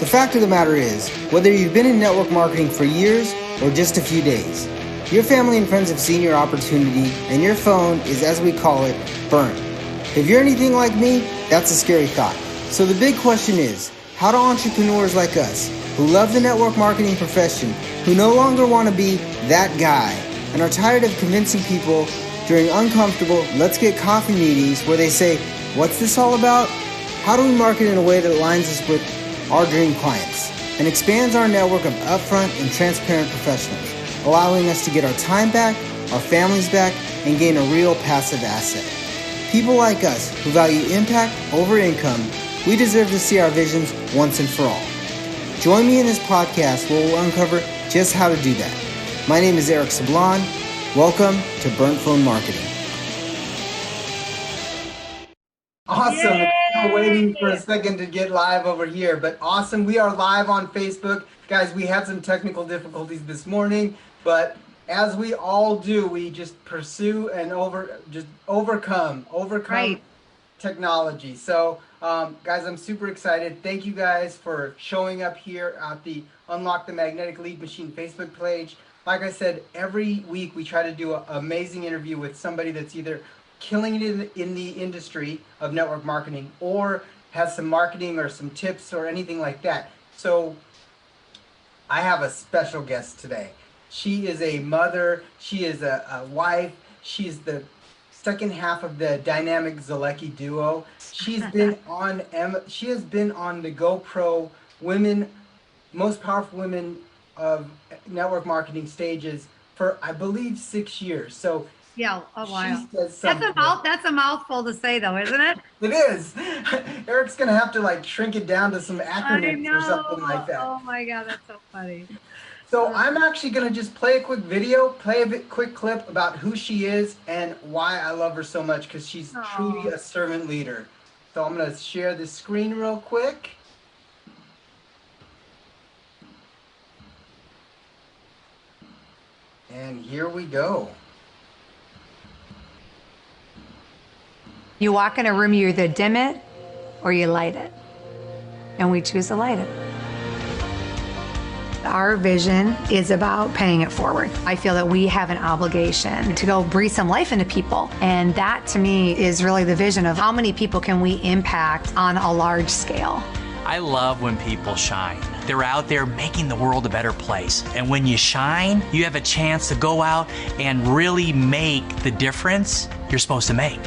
The fact of the matter is, whether you've been in network marketing for years or just a few days, your family and friends have seen your opportunity and your phone is, as we call it, burnt. If you're anything like me, that's a scary thought. So the big question is, how do entrepreneurs like us, who love the network marketing profession, who no longer want to be that guy, and are tired of convincing people during uncomfortable let's get coffee meetings where they say, what's this all about? How do we market in a way that aligns us with our dream clients and expands our network of upfront and transparent professionals, allowing us to get our time back, our families back, and gain a real passive asset? People like us who value impact over income, we deserve to see our visions once and for all. Join me in this podcast where we'll uncover just how to do that. My name is Eric Sablon. Welcome to Burnt Phone Marketing. Awesome. It's still waiting for a second to get live over here, but awesome. We are live on Facebook. Guys, we had some technical difficulties this morning, but as we all do, we just pursue and overcome right. Technology. So, guys, I'm super excited. Thank you guys for showing up here at the Unlock the Magnetic Lead Machine Facebook page. Like I said, every week we try to do an amazing interview with somebody that's either killing it in the industry of network marketing or has some marketing or some tips or anything like that. So I have a special guest today. She is a mother, she is a wife, she's the second half of the dynamic Zolecki duo. She has been on the GoPro Women, Most Powerful Women of Network Marketing stages for, I believe, 6 years. So yeah, a while. That's a mouthful to say, though, isn't it? It is. Eric's gonna have to like shrink it down to some acronyms or something like that. Oh my God, that's so funny. So I'm actually gonna just play a quick quick clip about who she is and why I love her so much, because she's truly a servant leader. So I'm gonna share the screen real quick. And here we go. You walk in a room, you either dim it or you light it. And we choose to light it. Our vision is about paying it forward. I feel that we have an obligation to go breathe some life into people. And that to me is really the vision of how many people can we impact on a large scale. I love when people shine. They're out there making the world a better place. And when you shine, you have a chance to go out and really make the difference you're supposed to make.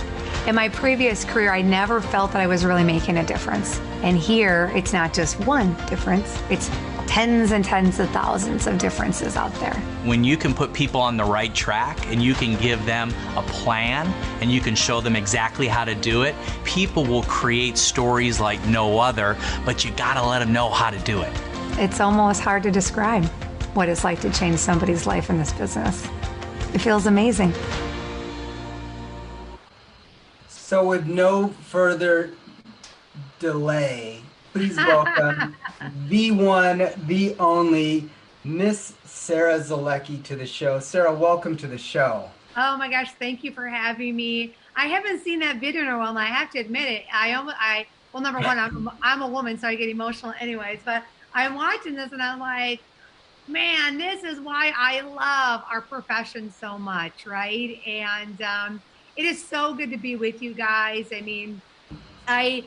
In my previous career, I never felt that I was really making a difference. And here, it's not just one difference, it's tens and tens of thousands of differences out there. When you can put people on the right track and you can give them a plan and you can show them exactly how to do it, people will create stories like no other, but you gotta let them know how to do it. It's almost hard to describe what it's like to change somebody's life in this business. It feels amazing. So with no further delay, please welcome the one, the only, Miss Sarah Zolecki to the show. Sarah, welcome to the show. Oh my gosh, thank you for having me. I haven't seen that video in a while, and I have to admit it. Well, number one, I'm a woman, so I get emotional anyways, but I'm watching this and I'm like, man, this is why I love our profession so much, right? And it is so good to be with you guys. I mean, I've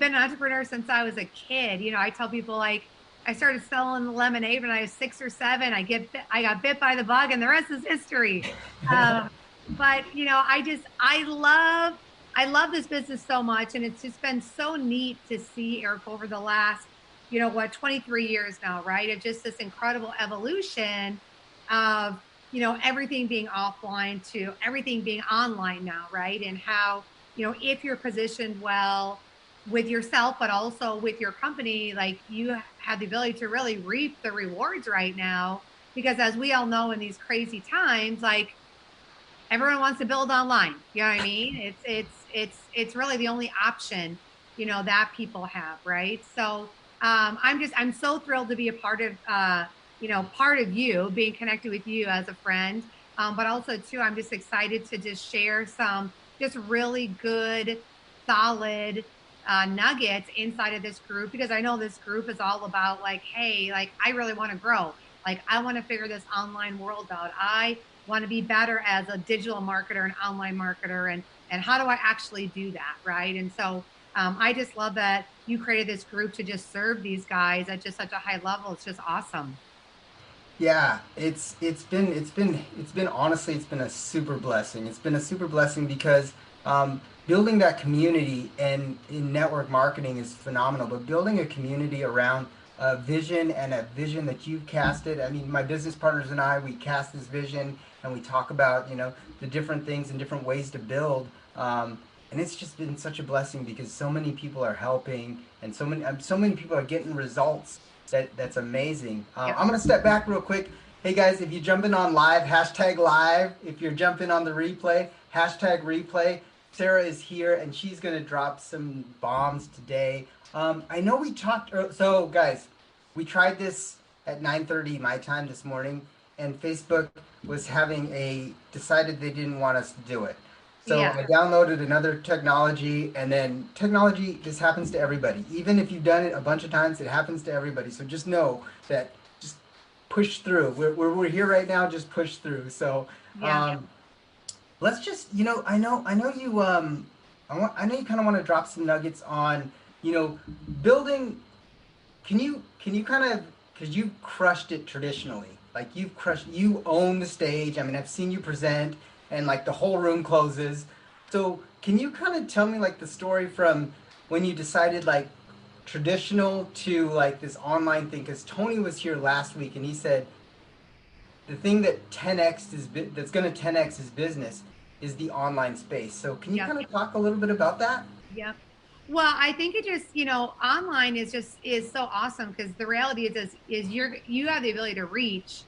been an entrepreneur since I was a kid. You know, I tell people, like, I started selling lemonade when I was 6 or 7. I got bit by the bug, and the rest is history. But you know, I love this business so much, and it's just been so neat to see, Eric, over the last, 23 years now, right? Of just this incredible evolution of, everything being offline to everything being online now, right? And how, if you're positioned well with yourself, but also with your company, like, you have the ability to really reap the rewards right now, because as we all know, in these crazy times, like, everyone wants to build online. You know what I mean? It's really the only option, that people have, right? So I'm so thrilled to be a part of, part of you, being connected with you as a friend. But also too, I'm just excited to just share some just really good, solid nuggets inside of this group, because I know this group is all about like, hey, like I really want to grow. Like I want to figure this online world out. I want to be better as a digital marketer and online marketer, and how do I actually do that, right? And so I just love that you created this group to just serve these guys at just such a high level. It's just awesome. Yeah, it's been honestly, it's been a super blessing. It's been a super blessing because building that community and in network marketing is phenomenal. But building a community around a vision and a vision that you've casted. I mean, my business partners and I, we cast this vision and we talk about, the different things and different ways to build. And it's just been such a blessing because so many people are helping and so many people are getting results that's amazing. Yep. I'm gonna step back real quick. Hey guys, if you're jumping on live, hashtag live. If you're jumping on the replay, hashtag replay. Sarah is here and she's gonna drop some bombs today. I know we talked. So guys, we tried this at 9:30 my time this morning, and Facebook was decided they didn't want us to do it. So Yeah. I downloaded another technology, and then technology just happens to everybody. Even if you've done it a bunch of times, it happens to everybody. So just know that, just push through. We're here right now, just push through. So Yeah. let's just, I know you I know you kind of want to drop some nuggets on, building. Can you kind of, because you crushed it traditionally, like you own the stage. I mean, I've seen you present and like the whole room closes. So can you kind of tell me like the story from when you decided like traditional to like this online thing? Because Tony was here last week and he said the thing that 10x that's going to 10x his business is the online space. So can you Yeah. kind of talk a little bit about that? Yeah. Well, I think it just, online is so awesome, because the reality is you have the ability to reach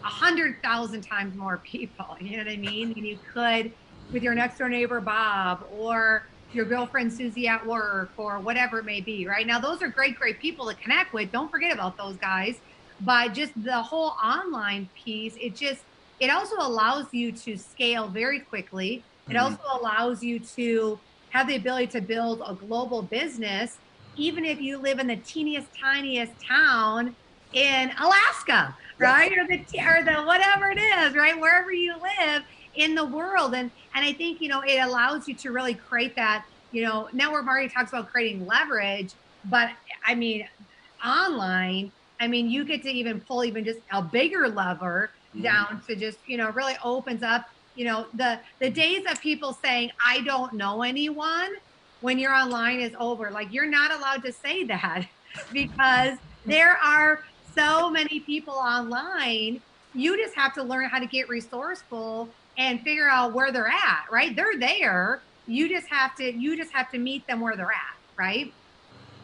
100,000 times more people. You know what I mean? Than you could with your next door neighbor Bob, or your girlfriend Susie at work, or whatever it may be. Right now, those are great, great people to connect with. Don't forget about those guys. But just the whole online piece, it also allows you to scale very quickly. It Mhm. also allows you to have the ability to build a global business, even if you live in the teeniest, tiniest town in Alaska, Yes. right? Or the whatever it is, right? Wherever you live in the world. And I think, it allows you to really create that, network marketing talks about creating leverage, but I mean, online, I mean, you get to even pull even just a bigger lever Mhm. down to just, really opens up, the days of people saying, I don't know anyone when you're online is over. Like, you're not allowed to say that because there are so many people online. You just have to learn how to get resourceful and figure out where they're at, right? They're there. You just have to meet them where they're at, right?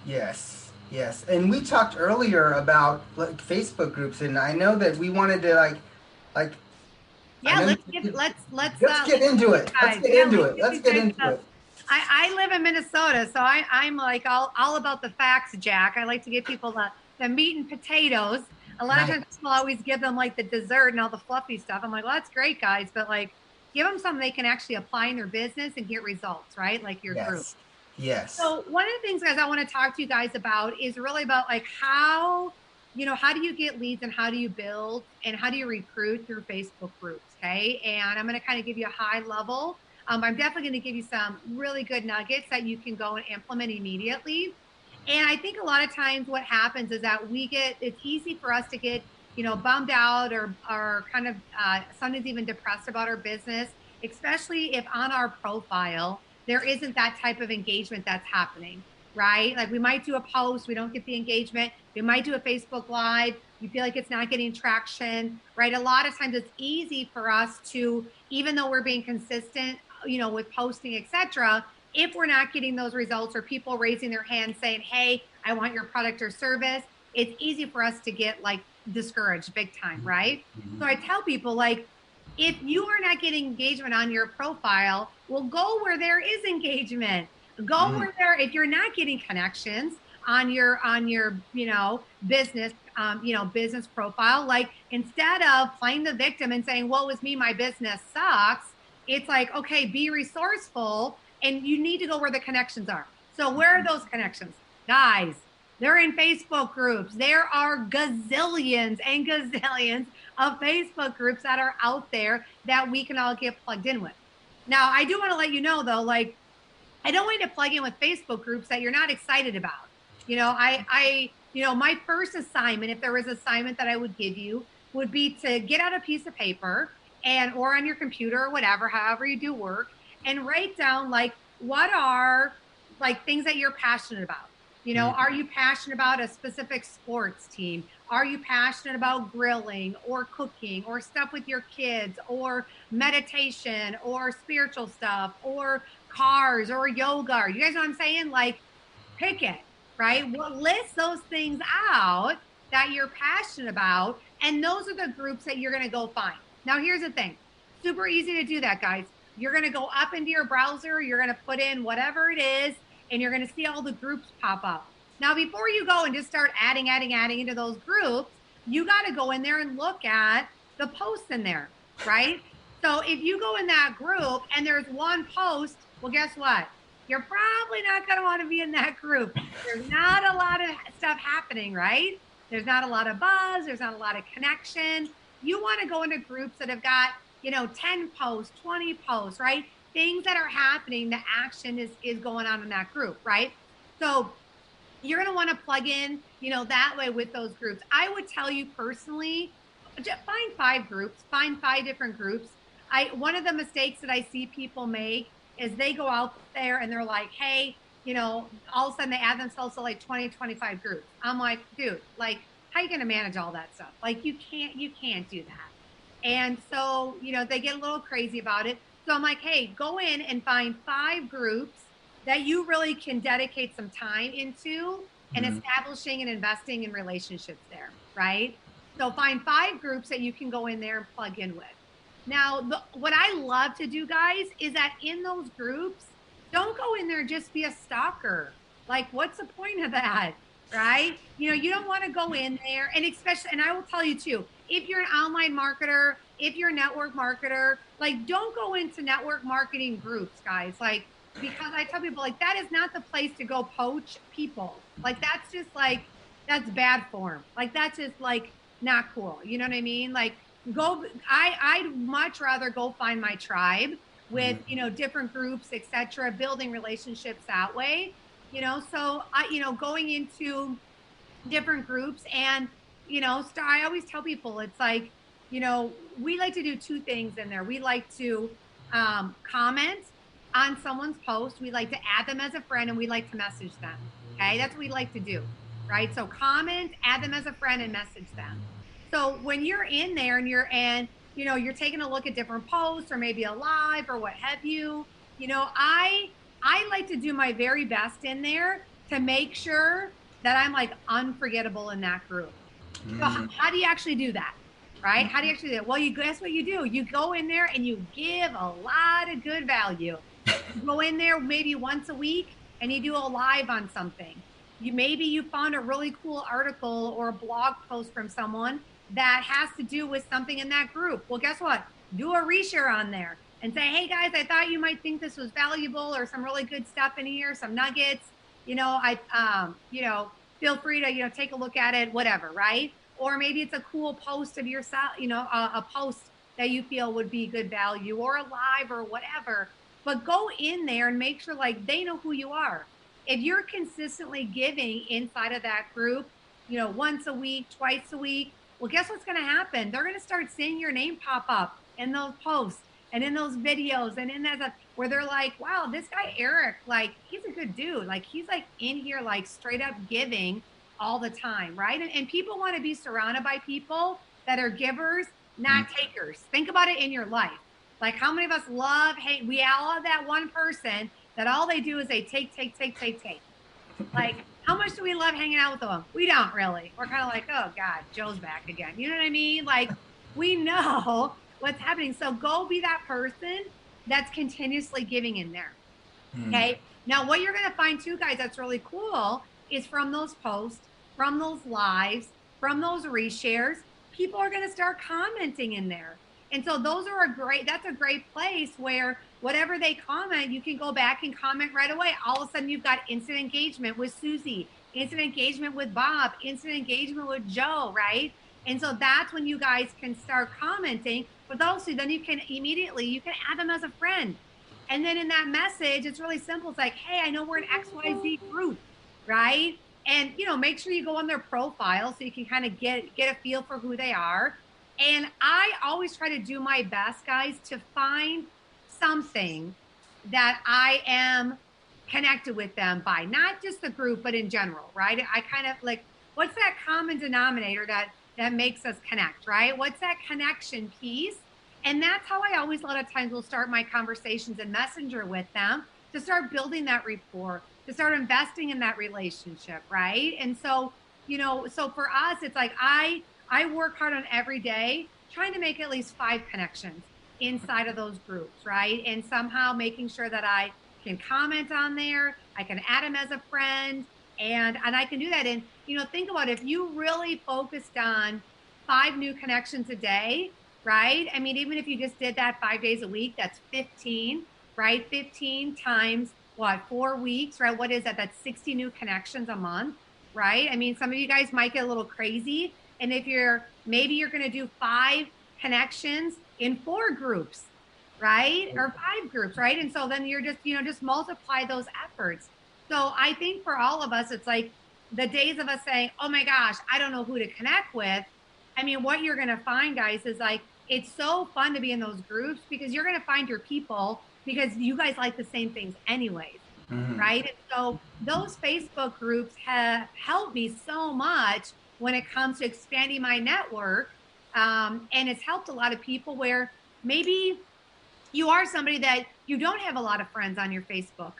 Yes, yes. And we talked earlier about like Facebook groups, and I know that we wanted to like I Yeah, know let's get let's let's get let's into get it. you Let's guys. get Yeah, into let's it. get Let's you get guys into up. it. I live in Minnesota, so I'm like all about the facts, Jack. I like to give people the meat and potatoes. A lot of Nice. times people always give them like the dessert and all the fluffy stuff. I'm like, well, that's great, guys, but like give them something they can actually apply in their business and get results, right? Like your group. Yes. Yes. So one of the things, guys, I want to talk to you guys about is really about like how do you get leads, and how do you build, and how do you recruit through Facebook groups? Okay. And I'm going to kind of give you a high level. I'm definitely going to give you some really good nuggets that you can go and implement immediately. And I think a lot of times what happens is that it's easy for us to get, bummed out, or kind of sometimes even depressed about our business, especially if on our profile there isn't that type of engagement that's happening, right? Like we might do a post, we don't get the engagement. We might do a Facebook Live, we feel like it's not getting traction, right? A lot of times it's easy for us to, even though we're being consistent, with posting, etc., if we're not getting those results, or people raising their hand saying, hey, I want your product or service, it's easy for us to get like discouraged big time, right? Mhm. So I tell people, like, if you are not getting engagement on your profile, well, go where there is engagement. Go Mhm. where there, if you're not getting connections on your business business profile, like, instead of playing the victim and saying, "What was me? My business sucks." It's like, okay, be resourceful, and you need to go where the connections are. So where are those connections? Guys, they're in Facebook groups. There are gazillions and gazillions of Facebook groups that are out there that we can all get plugged in with. Now, I do want to let you know though, like, I don't want you to plug in with Facebook groups that you're not excited about. My first assignment, if there was an assignment that I would give you, would be to get out a piece of paper or on your computer or whatever, however you do work, and write down like what are like things that you're passionate about. Are you passionate about a specific sports team? Are you passionate about grilling or cooking or stuff with your kids or meditation or spiritual stuff or cars or yoga? You guys know what I'm saying? Like, pick it, right? List those things out that you're passionate about. And those are the groups that you're going to go find. Now, here's the thing. Super easy to do that, guys. You're going to go up into your browser. You're going to put in whatever it is, and you're going to see all the groups pop up. Now, before you go and just start adding into those groups, you got to go in there and look at the posts in there, right? So if you go in that group and there's one post, well, guess what? You're probably not going to want to be in that group. There's not a lot of stuff happening, right? There's not a lot of buzz. There's not a lot of connection. You want to go into groups that have got, 10 posts, 20 posts, right? Things that are happening, the action is going on in that group, right? So you're going to want to plug in, that way with those groups. I would tell you personally, find 5 groups, find 5 different groups. One of the mistakes that I see people make is they go out there and they're like, hey, all of a sudden they add themselves to like 20, 25 groups. I'm like, dude, like, how are you going to manage all that stuff? Like, you can't do that. And so, they get a little crazy about it. So I'm like, hey, go in and find 5 groups that you really can dedicate some time into and establishing and investing in relationships there, right? So find 5 groups that you can go in there and plug in with. Now, what I love to do, guys, is that in those groups, don't go in there and just be a stalker. Like, what's the point of that, right? You don't want to go in there, and especially, and I will tell you too, if you're an online marketer, if you're a network marketer, like, don't go into network marketing groups, guys. Like, because I tell people, like, that is not the place to go poach people. Like, that's just like, that's bad form. Like, that's just like not cool. You know what I mean? Like, I'd much rather go find my tribe with, different groups, etc., building relationships that way, so going into different groups and, I always tell people, it's like, we like to do 2 things in there. We like to comment on someone's post. We like to add them as a friend, and we like to message them. Okay. That's what we like to do. Right. So comment, add them as a friend, and message them. So when you're in there and you're taking a look at different posts or maybe a live or what have you, I like to do my very best in there to make sure that I'm like unforgettable in that group. So how do you actually do that? Right? How do you actually do that? Well, guess what you do? You go in there and you give a lot of good value. You go in there maybe once a week and you do a live on something. Maybe you found a really cool article or a blog post from someone that has to do with something in that group. Well, guess what? Do a reshare on there and say, hey guys, I thought you might think this was valuable or some really good stuff in here, some nuggets, feel free to, take a look at it, whatever, right? Or maybe it's a cool post of yourself, a post that you feel would be good value or a live or whatever, but go in there and make sure like they know who you are. If you're consistently giving inside of that group, once a week, twice a week, well, guess what's going to happen? They're going to start seeing your name pop up in those posts and in those videos and in that where they're like, wow, this guy, Eric, like, he's a good dude. Like, he's like in here, like straight up giving all the time. Right. And people want to be surrounded by people that are givers, not takers. Think about it in your life. Like, how many of us love, hey, we all have that one person that all they do is they take. Like, how much do we love hanging out with them? We don't really. We're kind of like, oh God, Joe's back again. You know what I mean? Like, we know what's happening. So go be that person that's continuously giving in there. Okay. Now, what you're going to find too, guys, that's really cool is from those posts, from those lives, from those reshares, people are going to start commenting in there. And so that's a great place where whatever they comment, you can go back and comment right away. All of a sudden you've got instant engagement with Susie, instant engagement with Bob, instant engagement with Joe, right? And so that's when you guys can start commenting. But also then you can add them as a friend. And then in that message, it's really simple. It's like, hey, I know we're an XYZ group, right? And make sure you go on their profile so you can kind of get a feel for who they are. And I always try to do my best, guys, to find something that I am connected with them by, not just the group, but in general, right? I kind of like, what's that common denominator that makes us connect, right? What's that connection piece? And that's how I always, a lot of times, will start my conversations in Messenger with them, to start building that rapport, to start investing in that relationship, right? And so, so for us, it's like I work hard on every day trying to make at least 5 connections inside of those groups, right? And somehow making sure that I can comment on there, I can add them as a friend, and I can do that. And think about it, if you really focused on 5 new connections a day, right? I mean, even if you just did that 5 days a week, that's 15, right? 15 times what, 4 weeks, right? What is that? That's 60 new connections a month, right? I mean, some of you guys might get a little crazy. And if maybe you're going to do 5 connections in 4 groups, right? Or 5 groups, right? And so then you're just multiply those efforts. So I think for all of us, it's like the days of us saying, oh my gosh, I don't know who to connect with. I mean, what you're going to find, guys, is like, it's so fun to be in those groups because you're going to find your people because you guys like the same things anyways. Mm-hmm. Right. And so those Facebook groups have helped me so much when it comes to expanding my network. And it's helped a lot of people where maybe you are somebody that you don't have a lot of friends on your Facebook,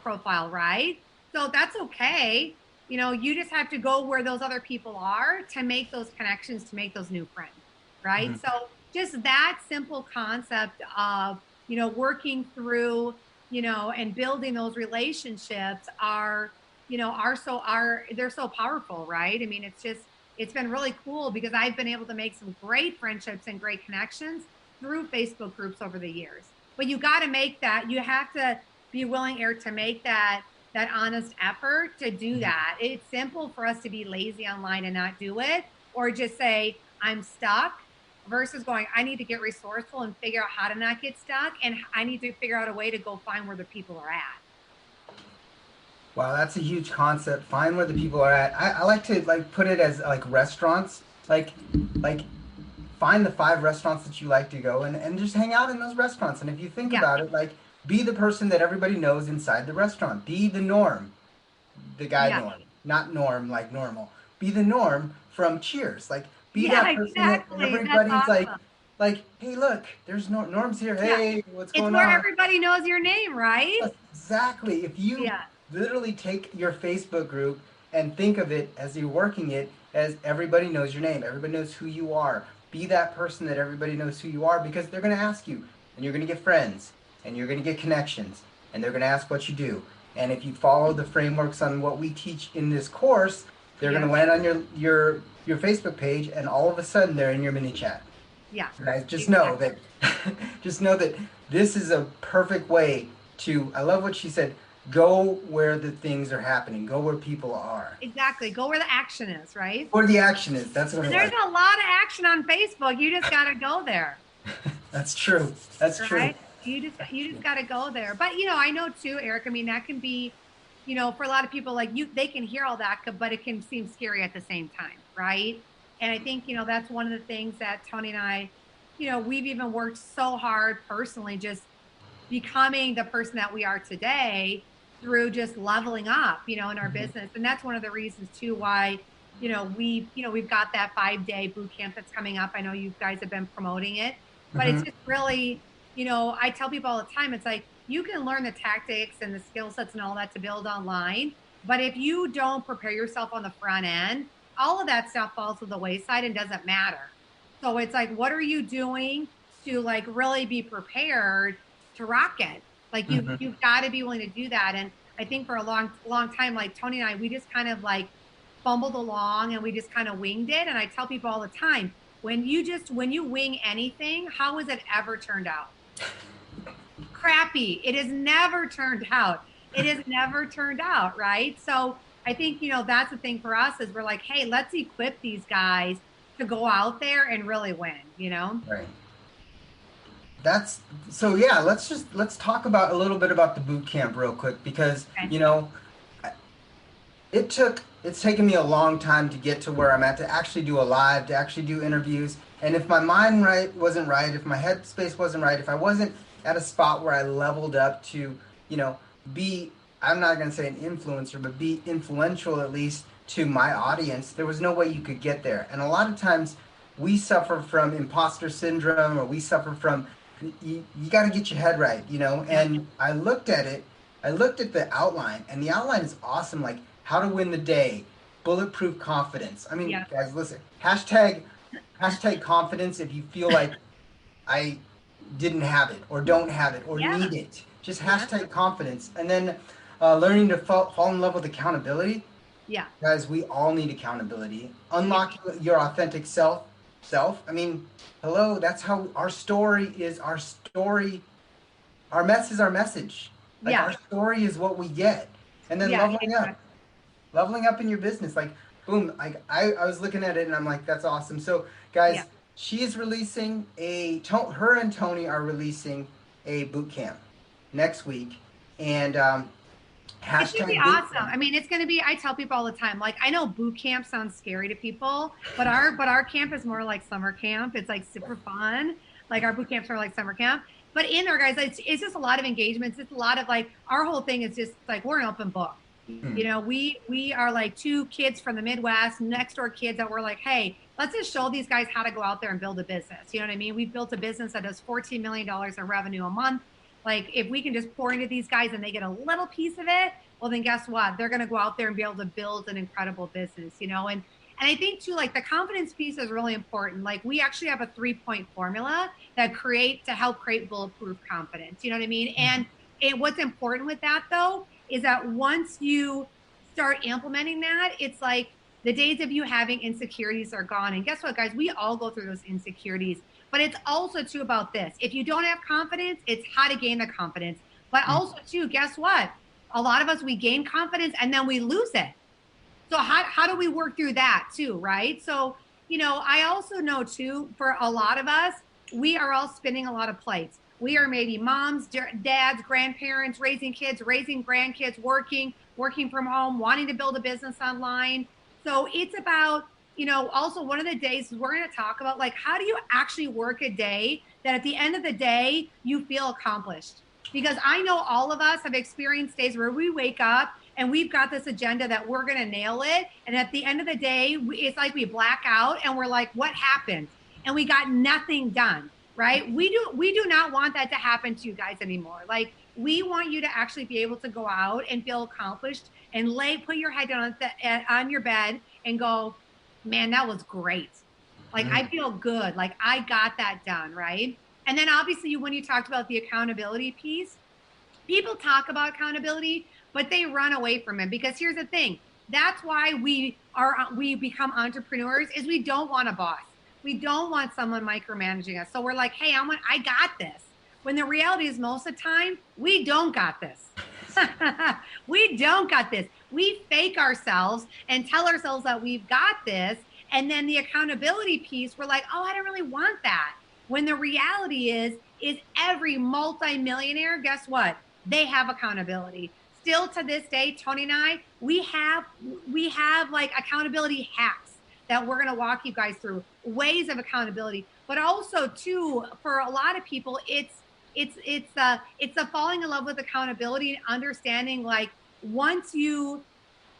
profile, right? So that's okay. You just have to go where those other people are to make those connections, to make those new friends, right? Mm-hmm. So just that simple concept of, working through, and building those relationships they're so powerful, right? I mean, it's been really cool because I've been able to make some great friendships and great connections through Facebook groups over the years. But you got to you have to be willing, Eric, to make that honest effort to do that. It's simple for us to be lazy online and not do it, or just say, I'm stuck, versus going, I need to get resourceful and figure out how to not get stuck. And I need to figure out a way to go find where the people are at. Wow, that's a huge concept. Find where the people are at. I like to put it as restaurants. Like find the 5 restaurants that you like to go and just hang out in those restaurants. And if you think about it, be the person that everybody knows inside the restaurant. Be the norm. The guy norm. Not norm like normal. Be the norm from Cheers. Be that person that everybody's awesome. like, hey, look, there's Norm's here. Hey, what's going on? It's where everybody knows your name, right? Exactly. If you literally take your Facebook group and think of it as you're working it as everybody knows your name. Everybody knows who you are. Be that person that everybody knows who you are, because they're going to ask you, and you're going to get friends, and you're going to get connections, and they're going to ask what you do. And if you follow the frameworks on what we teach in this course, they're going to land on your Facebook page, and all of a sudden they're in your mini chat. Yeah. Guys, just know that this is a perfect way to, I love what she said, go where the things are happening. Go where people are. Exactly. Go where the action is, right? Where the action is. That's what There's a lot of action on Facebook. You just got to go there. That's true. That's true. You just got to go there. But, I know too, Eric, I mean, that can be, for a lot of people, they can hear all that, but it can seem scary at the same time, right? And I think, that's one of the things that Tony and I, we've even worked so hard personally, just becoming the person that we are today through just leveling up, in our business. And that's one of the reasons too why, we've got that 5-day boot camp that's coming up. I know you guys have been promoting it, but it's just really, I tell people all the time, it's like, you can learn the tactics and the skill sets and all that to build online. But if you don't prepare yourself on the front end, all of that stuff falls to the wayside and doesn't matter. So it's like, what are you doing to really be prepared to rock it? You've got to be willing to do that. And I think for a long time, Tony and I, we just kind of fumbled along and we just kind of winged it. And I tell people all the time, when you wing anything, how has it ever turned out? Crappy. It has never turned out. It has never turned out, right? So I think, that's the thing for us is we're like, hey, let's equip these guys to go out there and really win. Right. That's so yeah, let's talk about a little bit about the boot camp real quick because, Okay. it's taken me a long time to get to where I'm at, to actually do a live, to actually do interviews. And if my mind wasn't right, if my headspace wasn't right, if I wasn't at a spot where I leveled up to, be, I'm not going to say an influencer, but be influential at least to my audience, there was no way you could get there. And a lot of times we suffer from imposter syndrome, or we suffer from, you got to get your head right, And I looked at it, I looked at the outline, and the outline is awesome. Like, how to win the day, bulletproof confidence. I mean, guys, listen, hashtag confidence if you feel like I didn't have it or don't have it or need it. Just hashtag confidence. And then learning to fall in love with accountability. Yeah. Guys, we all need accountability. Unlocking your authentic self. I mean, hello, that's how our story is our story. Our mess is our message. Like, our story is what we get. And then leveling up in your business. Like, boom, I was looking at it and I'm like, that's awesome. So guys, she is releasing her and Tony are releasing a boot camp next week. And it's gonna be awesome. I mean, it's gonna be, I tell people all the time, like, I know boot camp sounds scary to people, but our camp is more like summer camp. It's like super fun. Like, our boot camps are like summer camp. But in there, guys, it's just a lot of engagements. It's a lot of, like, our whole thing is just like, we're an open book. We are like two kids from the Midwest, next door kids that were like, hey, let's just show these guys how to go out there and build a business. You know what I mean? We've built a business that does $14 million in revenue a month. Like, if we can just pour into these guys and they get a little piece of it, well, then guess what? They're going to go out there and be able to build an incredible business, And I think too, like, the confidence piece is really important. Like, we actually have a 3-point formula that to help create bulletproof confidence. You know what I mean? And what's important with that though, is that once you start implementing that, it's like the days of you having insecurities are gone. And guess what, guys? We all go through those insecurities, but it's also too about this. If you don't have confidence, it's how to gain the confidence. But also too, guess what? A lot of us, we gain confidence and then we lose it. So how do we work through that too, right? So, I also know too, for a lot of us, we are all spinning a lot of plates. We are maybe moms, dads, grandparents, raising kids, raising grandkids, working from home, wanting to build a business online. So it's about, also one of the days we're going to talk about, like, how do you actually work a day that at the end of the day, you feel accomplished? Because I know all of us have experienced days where we wake up and we've got this agenda that we're going to nail it. And at the end of the day, it's like we black out and we're like, what happened? And we got nothing done, right? We do not want that to happen to you guys anymore. Like, we want you to actually be able to go out and feel accomplished and put your head down on your bed and go, man, that was great. Like, I feel good. Like, I got that done, right? And then obviously when you talked about the accountability piece, people talk about accountability, but they run away from it, because here's the thing. That's why we become entrepreneurs, is we don't want a boss. We don't want someone micromanaging us. So we're like, hey, I got this. When the reality is, most of the time, we don't got this. We don't got this. We fake ourselves and tell ourselves that we've got this. And then the accountability piece, we're like, oh, I don't really want that. When the reality is every multimillionaire, guess what? They have accountability. Still to this day, Tony and I, we have like accountability hacks that we're going to walk you guys through, ways of accountability. But also too, for a lot of people, it's the falling in love with accountability and understanding, like, once you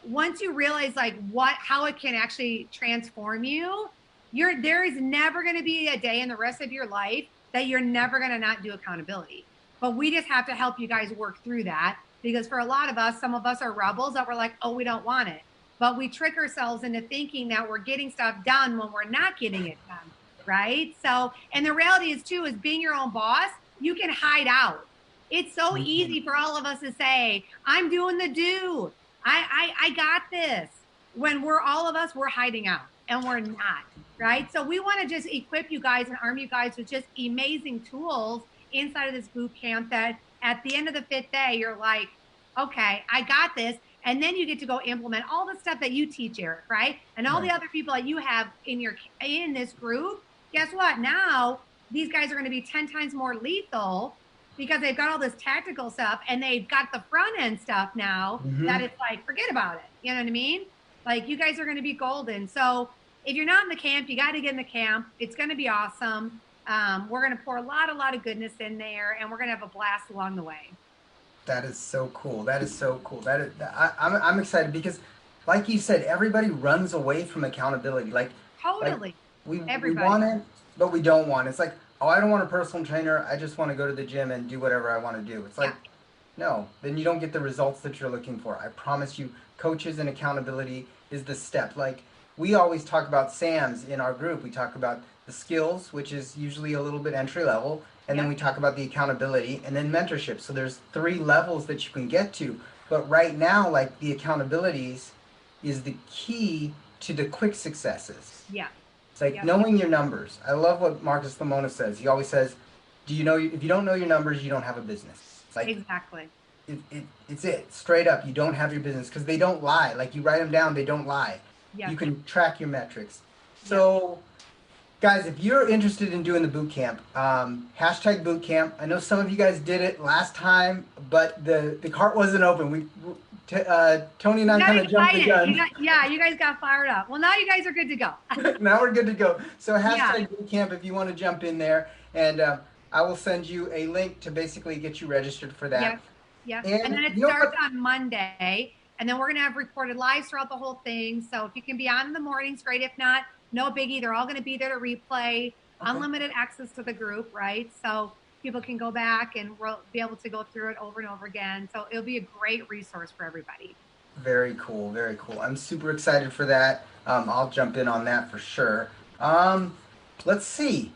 realize like how it can actually transform you, there is never going to be a day in the rest of your life that you're never going to not do accountability. But we just have to help you guys work through that, because for a lot of us, some of us are rebels that we're like, oh, we don't want it. But we trick ourselves into thinking that we're getting stuff done when we're not getting it done, right? So, and the reality is too, is being your own boss, you can hide out. It's so easy for all of us to say, I'm doing the do. I got this. When we're hiding out, and we're not. right? So we want to just equip you guys and arm you guys with just amazing tools inside of this boot camp that at the end of the 5th day, you're like, okay, I got this. And then you get to go implement all the stuff that you teach, Eric, right? And all the other people that you have in this group. Guess what? Now these guys are going to be 10 times more lethal because they've got all this tactical stuff and they've got the front end stuff now that it's like, forget about it. You know what I mean? Like, you guys are going to be golden. So if you're not in the camp, you got to get in the camp. It's going to be awesome. We're going to pour a lot of goodness in there, and we're going to have a blast along the way. That is so cool. That is so cool. I'm excited because, like you said, everybody runs away from accountability. Totally. We want it, but we don't want it. It's like, oh, I don't want a personal trainer. I just want to go to the gym and do whatever I want to do. It's like, no, then you don't get the results that you're looking for. I promise you, coaches and accountability is the step. Like, we always talk about SAMs in our group. We talk about the skills, which is usually a little bit entry level. And then we talk about the accountability and then mentorship. So there's 3 levels that you can get to. But right now, like, the accountabilities is the key to the quick successes. Yeah. It's like knowing your numbers. I love what Marcus Lemonis says. He always says, if you don't know your numbers, you don't have a business. It's like, exactly. It's straight up. You don't have your business because they don't lie. Like, you write them down, they don't lie. You can track your metrics. So guys, if you're interested in doing the boot camp, hashtag boot camp. I know some of you guys did it last time, but the cart wasn't open. Tony and I kind of jumped the gun. You guys got fired up. Well, now you guys are good to go. Now we're good to go. So hashtag boot camp if you want to jump in there, and I will send you a link to basically get you registered for that. Yeah. And then it starts on Monday, and then we're going to have recorded lives throughout the whole thing. So if you can be on in the mornings, great. If not, no biggie. They're all going to be there to replay. Unlimited access to the group, right? So people can go back and we'll be able to go through it over and over again. So it'll be a great resource for everybody. Very cool. Very cool. I'm super excited for that. I'll jump in on that for sure. Let's see.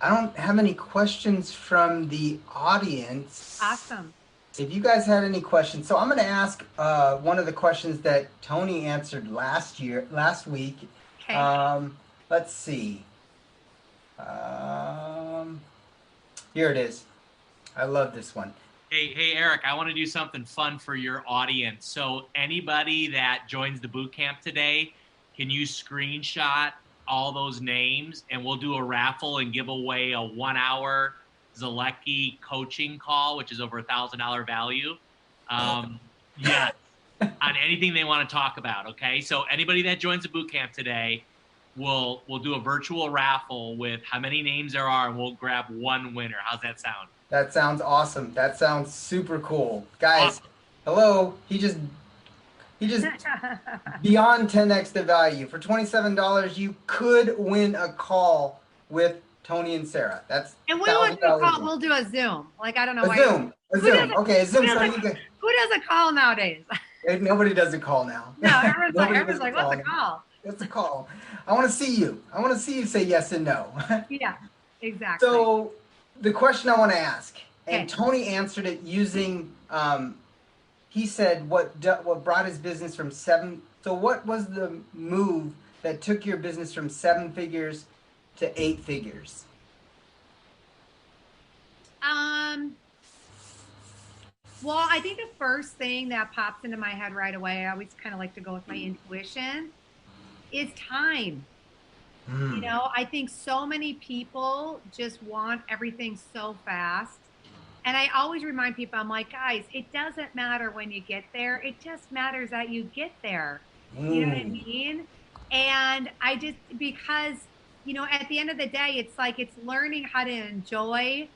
I don't have any questions from the audience. Awesome. If you guys had any questions, so I'm going to ask one of the questions that Tony answered last week. Okay. Let's see. Here it is. I love this one. Hey, Eric, I want to do something fun for your audience. So anybody that joins the boot camp today, can you screenshot all those names and we'll do a raffle and give away a 1-hour Zolecki coaching call, which is over $1,000 value. On anything they want to talk about. Okay. So anybody that joins the boot camp today, we'll do a virtual raffle with how many names there are, and we'll grab one winner. How's that sound? That sounds awesome. That sounds super cool. Guys, hello. He just beyond 10x the value. For $27, you could win a call with Tony and Sarah. And we wouldn't do a call. We'll do a Zoom. Like, I don't know. A Zoom. Okay, a Zoom. Who does a call nowadays? Nobody does a call now. No, everyone's like, what's a call? It's a call. I want to see you. I want to see you say yes and no. Yeah, exactly. So the question I want to ask, and Tony answered it using, he said what brought his business from 7. So what was the move that took your business from 7 figures to 8 figures? Well, I think the first thing that pops into my head right away, I always kind of like to go with my intuition, is time. You know, I think so many people just want everything so fast. And I always remind people, I'm like, guys, it doesn't matter when you get there. It just matters that you get there. You know what I mean? And because, you know, at the end of the day, it's like, it's learning how to enjoy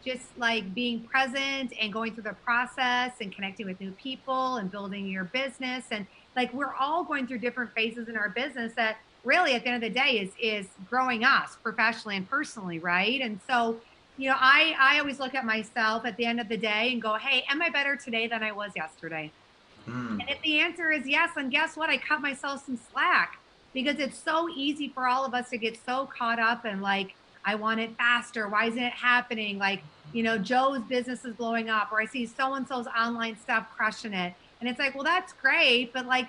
just like being present and going through the process and connecting with new people and building your business. And like, we're all going through different phases in our business that really at the end of the day is growing us professionally and personally. Right. And so, you know, I always look at myself at the end of the day and go, hey, am I better today than I was yesterday? And if the answer is yes, then guess what? I cut myself some slack, because it's so easy for all of us to get so caught up in like, I want it faster. Why isn't it happening? Like, you know, Joe's business is blowing up, or I see so-and-so's online stuff crushing it. And it's like, well, that's great. But like,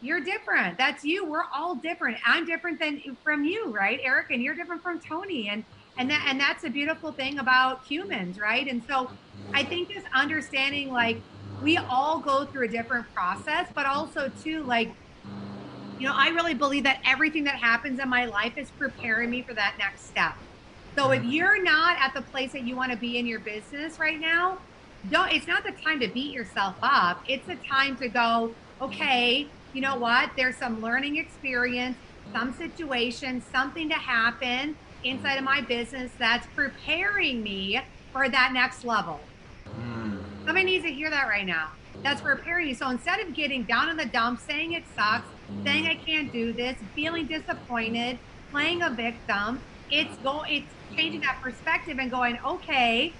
You're different. That's you. We're all different. I'm different from you, right, Eric? And you're different from Tony. And that's a beautiful thing about humans, right? And so I think just understanding like we all go through a different process, but also too, like, I really believe that everything that happens in my life is preparing me for that next step. So if you're not at the place that you want to be in your business right now, it's not the time to beat yourself up. It's a time to go, okay, you know what? There's some learning experience, some situation, something to happen inside of my business that's preparing me for that next level. Somebody needs to hear that right now. That's preparing you. So instead of getting down in the dumps, saying it sucks, saying I can't do this, feeling disappointed, playing a victim, it's changing that perspective and going, okay,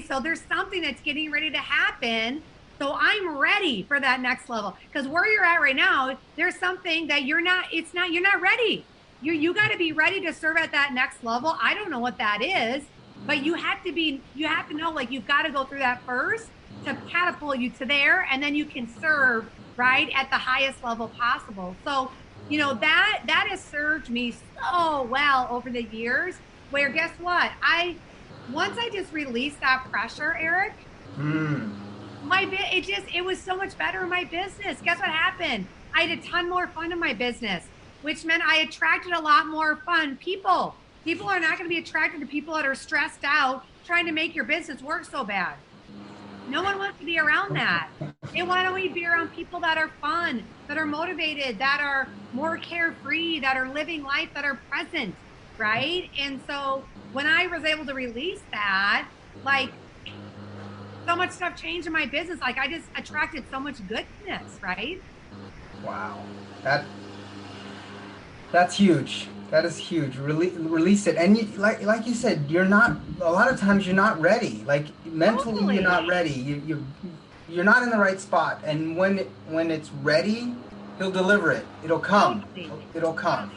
so there's something that's getting ready to happen. So I'm ready for that next level. Because where you're at right now, there's something that you're not ready. You got to be ready to serve at that next level. I don't know what that is, but you have to know, like, you've got to go through that first to catapult you to there, and then you can serve right at the highest level possible. So, that has served me so well over the years, where guess what? Once I just released that pressure, Eric, it was so much better in my business. Guess what happened? I had a ton more fun in my business, which meant I attracted a lot more fun people. People are not going to be attracted to people that are stressed out trying to make your business work so bad. No one wants to be around that. They want to be around people that are fun, that are motivated, that are more carefree, that are living life, that are present, right? And so when I was able to release that, like, so much stuff changed in my business. Like, I just attracted so much goodness, right? Wow. That's huge. That is huge. Release it. And like you said, a lot of times you're not ready. Like, mentally, Totally. You're not ready. You're not in the right spot. And when it's ready, he'll deliver it. It'll come. Totally. It'll come.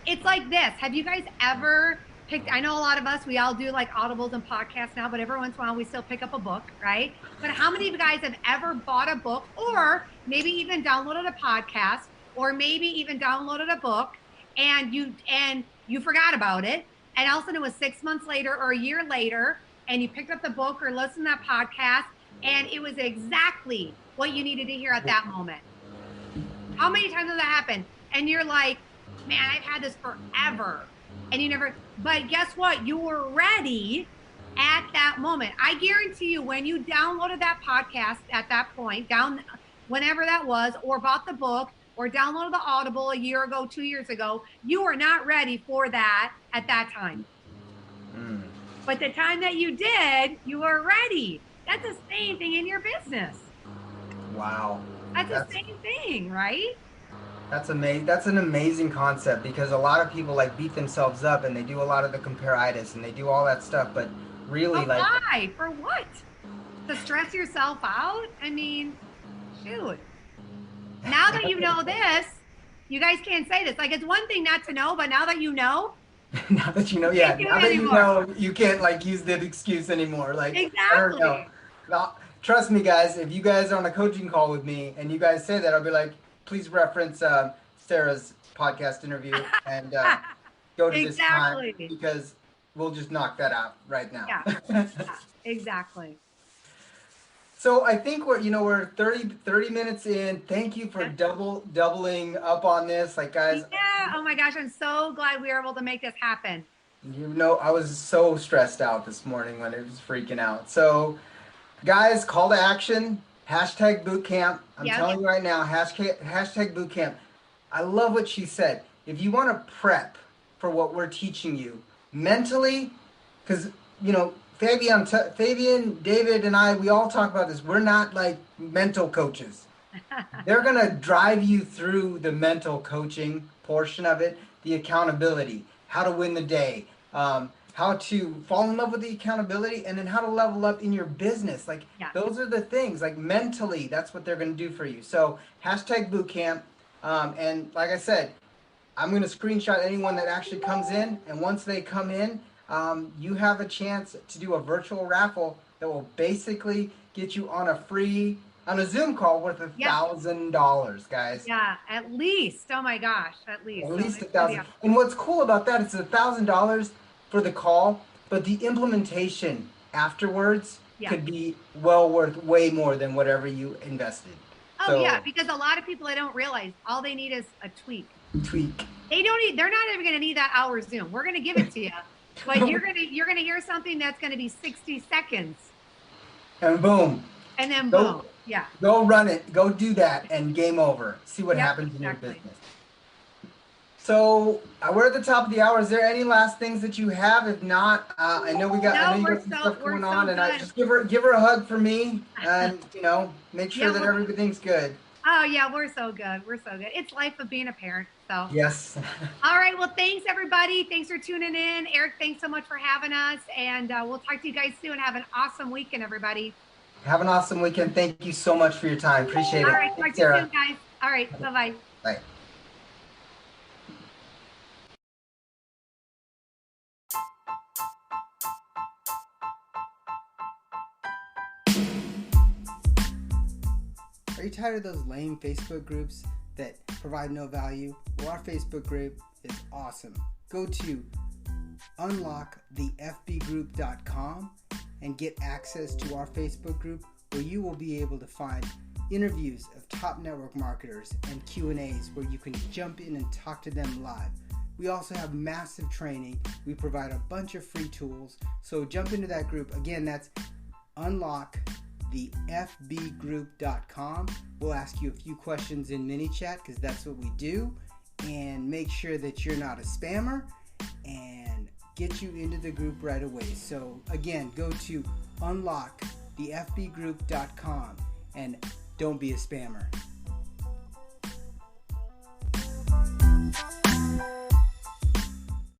It's like this. Have you guys ever picked, I know a lot of us, we all do like audibles and podcasts now, but every once in a while we still pick up a book, right? But how many of you guys have ever bought a book, or maybe even downloaded a podcast, or maybe even downloaded a book, and you forgot about it, and all of a sudden it was 6 months later or a year later, and you picked up the book or listened to that podcast, and it was exactly what you needed to hear at that moment? How many times has that happened? And you're like, man, I've had this forever. And you never, but guess what? You were ready at that moment. I guarantee you, when you downloaded that podcast at that point, whenever that was, or bought the book, or downloaded the Audible a year ago, 2 years ago, you were not ready for that at that time. But the time that you did, you were ready. That's the same thing in your business. Wow. That's the same thing, right? That's amazing. That's an amazing concept, because a lot of people like beat themselves up and they do a lot of the compare-itis and they do all that stuff, but really, but why? For what? To stress yourself out? I mean, shoot. Now that you know this, you guys can't say this. Like, it's one thing not to know, but now that you know. Now that you know, yeah. Now that you know, you can't like use that excuse anymore. Like, exactly. I don't know. Trust me, guys. If you guys are on a coaching call with me and you guys say that, I'll be like, please reference Sarah's podcast interview and go to this time, because we'll just knock that out right now. Yeah, exactly. So I think we're 30 minutes in. Thank you for doubling up on this. Like, guys. Yeah. Oh my gosh. I'm so glad we were able to make this happen. I was so stressed out this morning when it was freaking out. So guys, call to action, #bootcamp. I'm telling you right now, hashtag bootcamp. I love what she said. If you want to prep for what we're teaching you mentally, because, Fabian, David, and I, we all talk about this. We're not like mental coaches. They're going to drive you through the mental coaching portion of it, the accountability, how to win the day, how to fall in love with the accountability, and then how to level up in your business. Like, those are the things, like, mentally, that's what they're going to do for you. So #bootcamp. And like I said, I'm going to screenshot anyone that actually comes in. And once they come in, you have a chance to do a virtual raffle that will basically get you on a free on a Zoom call worth Yep. $1,000, guys. Yeah, at least. Oh my gosh, at least. At So least it's 1,000. pretty And what's cool about that is $1,000 for the call, but the implementation afterwards Yeah. could be well worth way more than whatever you invested. Oh So, yeah, because a lot of people I don't realize all they need is a tweak. tweak. They're not even gonna need that hour Zoom. We're gonna give it to you. But you're gonna hear something that's gonna be 60 seconds. And boom. And then Go- boom. Yeah. Go run it. Go do that and game over. See what Yep, happens in your exactly. business. So we're at the top of the hour. Is there any last things that you have? If not, I know you got some stuff going on, and I just give her a hug for me, and make sure that everything's good. Oh yeah, we're so good. We're so good. It's life of being a parent. So Yes. all right. Well, thanks everybody. Thanks for tuning in. Eric, thanks so much for having us, and we'll talk to you guys soon. Have an awesome weekend, everybody. Have an awesome weekend. Thank you so much for your time. Appreciate it. All right. Talk Thanks, to you Sarah. soon, guys. All right. Bye-bye. Bye. Are you tired of those lame Facebook groups that provide no value? Well, our Facebook group is awesome. Go to unlockthefbgroup.com and get access to our Facebook group, where you will be able to find interviews of top network marketers and Q&As where you can jump in and talk to them live. We also have massive training. We provide a bunch of free tools. So jump into that group. Again, that's unlockthefbgroup.com. We'll ask you a few questions in mini chat because that's what we do, and make sure that you're not a spammer and get you into the group right away. So again, go to unlockthefbgroup.com and don't be a spammer.